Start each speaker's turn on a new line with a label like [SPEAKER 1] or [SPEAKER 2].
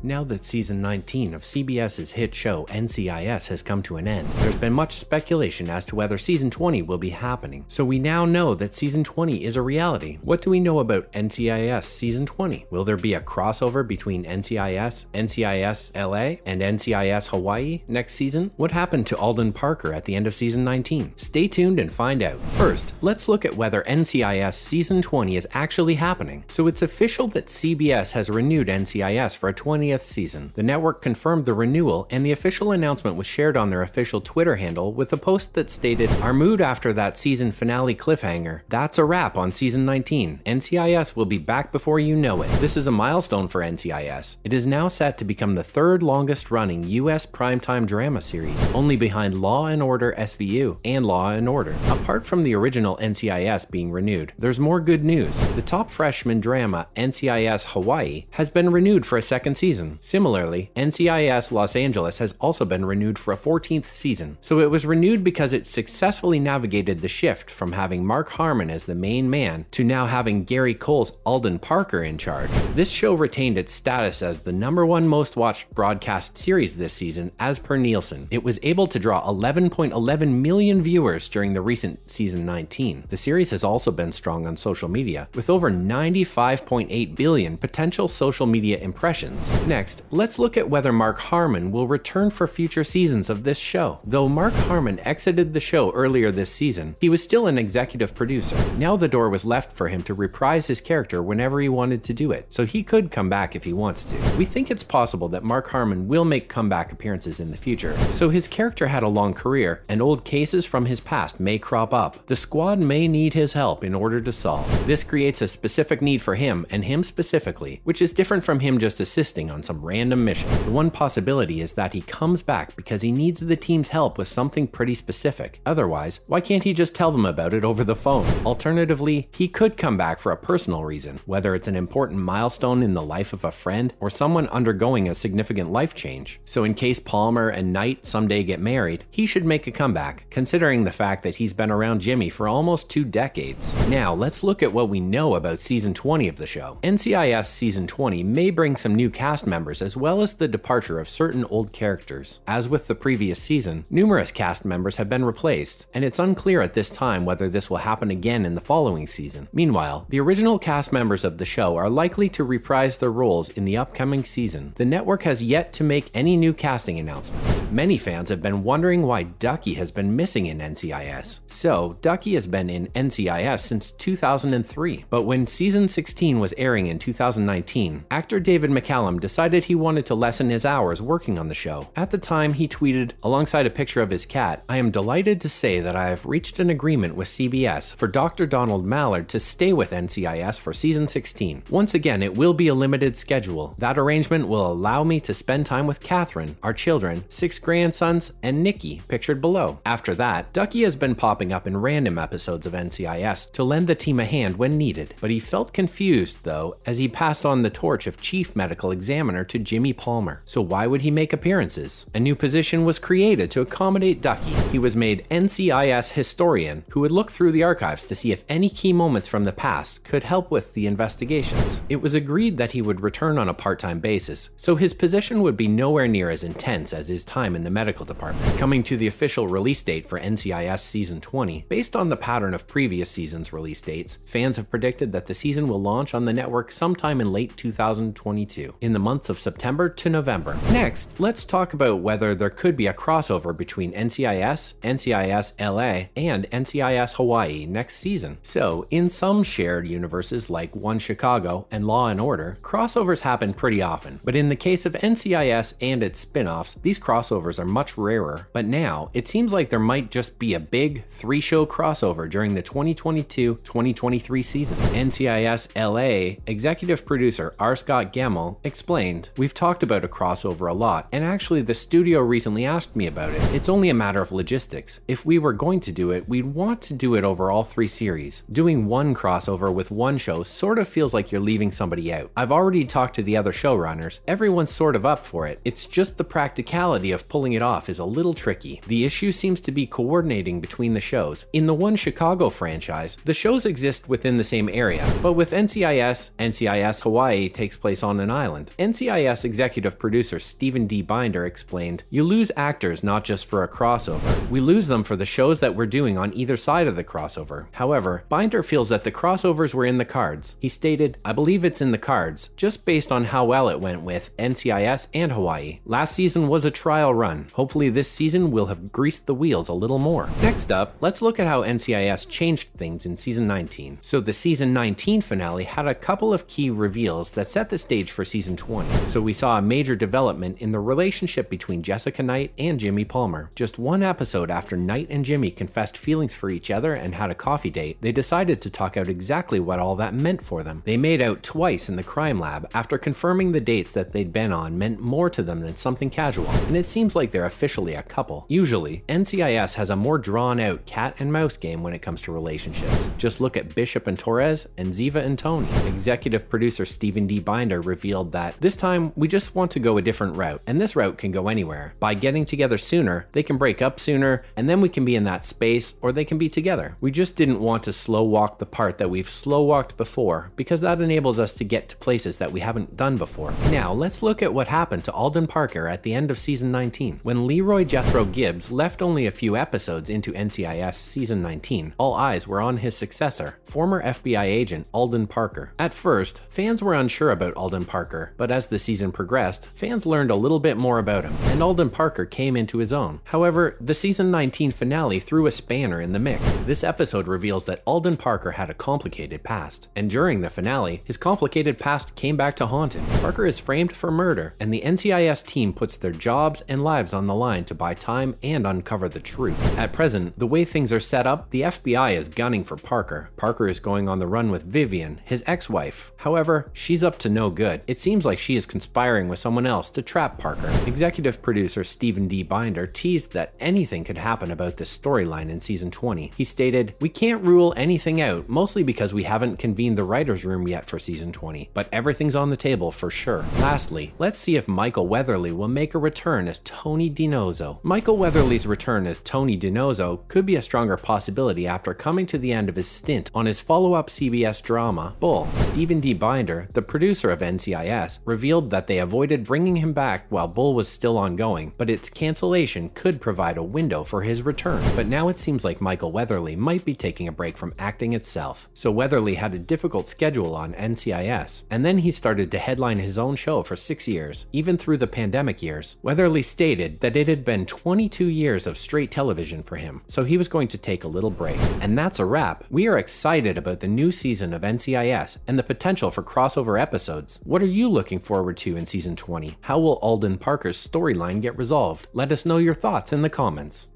[SPEAKER 1] Now that season 19 of CBS's hit show NCIS has come to an end, there's been much speculation as to whether season 20 will be happening. So we now know that season 20 is a reality. What do we know about NCIS season 20? Will there be a crossover between NCIS, NCIS LA, and NCIS Hawaii next season? What happened to Alden Parker at the end of season 19? Stay tuned and find out. First, let's look at whether NCIS season 20 is actually happening. So it's official that CBS has renewed NCIS for a 20th season. The network confirmed the renewal, and the official announcement was shared on their official Twitter handle with a post that stated, "Our mood after that season finale cliffhanger. That's a wrap on season 19. NCIS will be back before you know it." This is a milestone for NCIS. It is now set to become the third longest running US primetime drama series, only behind Law & Order SVU and Law & Order. Apart from the original NCIS being renewed, there's more good news. The top freshman drama NCIS Hawaii has been renewed for a second season. Similarly, NCIS Los Angeles has also been renewed for a 14th season. So it was renewed because it successfully navigated the shift from having Mark Harmon as the main man to now having Gary Cole's Alden Parker in charge. This show retained its status as the #1 most watched broadcast series this season as per Nielsen. It was able to draw 11.11 million viewers during the recent season 19. The series has also been strong on social media, with over 95.8 billion potential social media impressions. Next, let's look at whether Mark Harmon will return for future seasons of this show. Though Mark Harmon exited the show earlier this season, he was still an executive producer. Now the door was left for him to reprise his character whenever he wanted to do it, so he could come back if he wants to. We think it's possible that Mark Harmon will make comeback appearances in the future. So his character had a long career, and old cases from his past may crop up. The squad may need his help in order to solve. This creates a specific need for him, and him specifically, which is different from him just assisting on some random mission. The one possibility is that he comes back because he needs the team's help with something pretty specific. Otherwise, why can't he just tell them about it over the phone? Alternatively, he could come back for a personal reason, whether it's an important milestone in the life of a friend or someone undergoing a significant life change. So in case Palmer and Knight someday get married, he should make a comeback, considering the fact that he's been around Jimmy for almost 2 decades. Now, let's look at what we know about season 20 of the show. NCIS season 20 may bring some new cast members as well as the departure of certain old characters. As with the previous season, numerous cast members have been replaced, and it's unclear at this time whether this will happen again in the following season. Meanwhile, the original cast members of the show are likely to reprise their roles in the upcoming season. The network has yet to make any new casting announcements. Many fans have been wondering why Ducky has been missing in NCIS. So, Ducky has been in NCIS since 2003, but when season 16 was airing in 2019, actor David McCallum decided he wanted to lessen his hours working on the show. At the time, he tweeted, alongside a picture of his cat, "I am delighted to say that I have reached an agreement with CBS for Dr. Donald Mallard to stay with NCIS for season 16. Once again, it will be a limited schedule. That arrangement will allow me to spend time with Catherine, our children, 6 grandsons, and Nikki, pictured below." After that, Ducky has been popping up in random episodes of NCIS to lend the team a hand when needed. But he felt confused, though, as he passed on the torch of chief medical examiner to Jimmy Palmer. So why would he make appearances? A new position was created to accommodate Ducky. He was made NCIS historian, who would look through the archives to see if any key moments from the past could help with the investigations. It was agreed that he would return on a part-time basis, so his position would be nowhere near as intense as his time in the medical department. Coming to the official release date for NCIS season 20, based on the pattern of previous seasons' release dates, fans have predicted that the season will launch on the network sometime in late 2022, in the months of September to November. Next, let's talk about whether there could be a crossover between NCIS, NCIS LA, and NCIS Hawaii next season. So, in some shared universes like One Chicago and Law & Order, crossovers happen pretty often, but in the case of NCIS and its spin-offs, these crossovers are much rarer. But now, it seems like there might just be a big 3-show crossover during the 2022-2023 season. NCIS LA executive producer R. Scott Gemmell explained, "We've talked about a crossover a lot, and actually the studio recently asked me about it. It's only a matter of logistics. If we were going to do it, we'd want to do it over all 3 series. Doing one crossover with one show sort of feels like you're leaving somebody out. I've already talked to the other showrunners. Everyone's sort of up for it. It's just the practicality of of pulling it off is a little tricky. The issue seems to be coordinating between the shows. In the One Chicago franchise, the shows exist within the same area, but with NCIS Hawaii takes place on an island. NCIS executive producer Stephen D. Binder explained, "You lose actors not just for a crossover. We lose them for the shows that we're doing on either side of the crossover." However, Binder feels that the crossovers were in the cards. He stated, "I believe it's in the cards, just based on how well it went with NCIS and Hawaii. Last season was a trial run. Hopefully this season will have greased the wheels a little more." Next up, let's look at how NCIS changed things in season 19. So the season 19 finale had a couple of key reveals that set the stage for season 20. So we saw a major development in the relationship between Jessica Knight and Jimmy Palmer. Just one episode after Knight and Jimmy confessed feelings for each other and had a coffee date, they decided to talk out exactly what all that meant for them. They made out twice in the crime lab after confirming the dates that they'd been on meant more to them than something casual, and it seems like they're officially a couple. Usually, NCIS has a more drawn-out cat and mouse game when it comes to relationships. Just look at Bishop and Torres and Ziva and Tony. Executive producer Stephen D. Binder revealed that, "This time, we just want to go a different route, and this route can go anywhere. By getting together sooner, they can break up sooner, and then we can be in that space, or they can be together. We just didn't want to slow walk the part that we've slow walked before, because that enables us to get to places that we haven't done before." Now, let's look at what happened to Alden Parker at the end of season 19. When Leroy Jethro Gibbs left only a few episodes into NCIS season 19, all eyes were on his successor, former FBI agent Alden Parker. At first, fans were unsure about Alden Parker, but as the season progressed, fans learned a little bit more about him, and Alden Parker came into his own. However, the season 19 finale threw a spanner in the mix. This episode reveals that Alden Parker had a complicated past, and during the finale, his complicated past came back to haunt him. Parker is framed for murder, and the NCIS team puts their jobs and lives on the line to buy time and uncover the truth. At present, the way things are set up, the FBI is gunning for Parker. Parker is going on the run with Vivian, his ex-wife. However, she's up to no good. It seems like she is conspiring with someone else to trap Parker. Executive producer Stephen D. Binder teased that anything could happen about this storyline in season 20. He stated, "We can't rule anything out, mostly because we haven't convened the writer's room yet for season 20, but everything's on the table for sure." Lastly, let's see if Michael Weatherly will make a return as Tony DiNozzo. Michael Weatherly's return as Tony DiNozzo could be a stronger possibility after coming to the end of his stint on his follow-up CBS drama, Bull. Stephen D. Binder, the producer of NCIS, revealed that they avoided bringing him back while Bull was still ongoing, but its cancellation could provide a window for his return. But now it seems like Michael Weatherly might be taking a break from acting itself. So Weatherly had a difficult schedule on NCIS, and then he started to headline his own show for 6 years, even through the pandemic years. Weatherly stated that it had been 22 years of straight television for him, so he was going to take a little break. And that's a wrap. We are excited about the new season of NCIS and the potential for crossover episodes. What are you looking forward to in season 20? How will Alden Parker's storyline get resolved? Let us know your thoughts in the comments.